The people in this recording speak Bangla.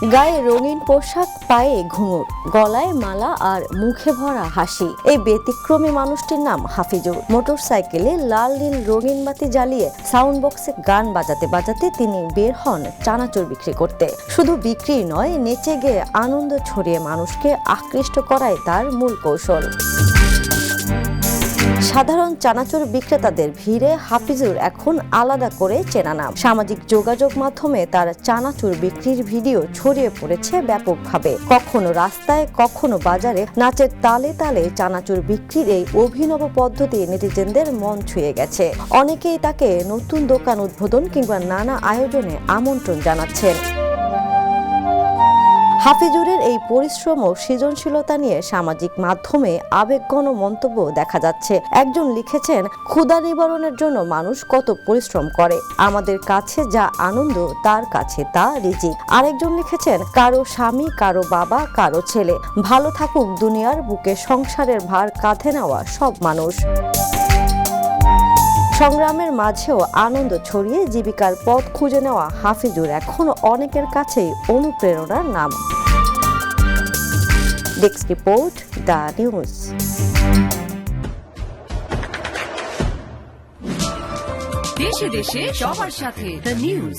গায়ে রঙিন পোশাক, পায়ে ঘুঙুর, গলায় মালা আর মুখে ভরা হাসি। এই ব্যতিক্রমী মানুষটির নাম হাফিজুর। মোটরসাইকেলে লাল নীল রঙিন বাতি জ্বালিয়ে সাউন্ড বক্সে গান বাজাতে বাজাতে তিনি বের হন চানাচুর বিক্রি করতে। শুধু বিক্রি নয়, নেচে গিয়ে আনন্দ ছড়িয়ে মানুষকে আকৃষ্ট করাই তার মূল কৌশল। সাধারণ চানাচুর বিক্রেতাদের ভিড়ে হাফিজুর এখন আলাদা করে চেনা নাম। সামাজিক যোগাযোগ মাধ্যমে তার চানাচুর বিক্রির ভিডিও ছড়িয়ে পড়েছে ব্যাপকভাবে। কখনো রাস্তায়, কখনো বাজারে নাচের তালে তালে চানাচুর বিক্রির এই অভিনব পদ্ধতি নেটিজেনদের মন ছুঁয়ে গেছে। অনেকেই তাকে নতুন দোকান উদ্বোধন কিংবা নানা আয়োজনে আমন্ত্রণ জানাচ্ছেন। হাফিজুরের এই পরিশ্রম ও সৃজনশীলতা নিয়ে সামাজিক মাধ্যমে আবেগঘন মন্তব্য দেখা যাচ্ছে। একজন লিখেছেন, ক্ষুধা নিবারণের জন্য মানুষ কত পরিশ্রম করে, আমাদের কাছে যা আনন্দ তার কাছে তা রিজিক। আরেকজন লিখেছেন, কারো স্বামী, কারো বাবা, কারো ছেলে, ভালো থাকুক দুনিয়ার বুকে সংসারের ভার কাঁধে নেওয়া সব মানুষ। সংগ্রামের মাঝেও আনন্দ ছড়িয়ে জীবিকার পথ খুঁজে নেওয়া হাফিজুর এখন অনেকের কাছেই অনুপ্রেরণার নাম। Desk report, the news. দেশে দেশে সবার সাথে, দ্য নিউজ।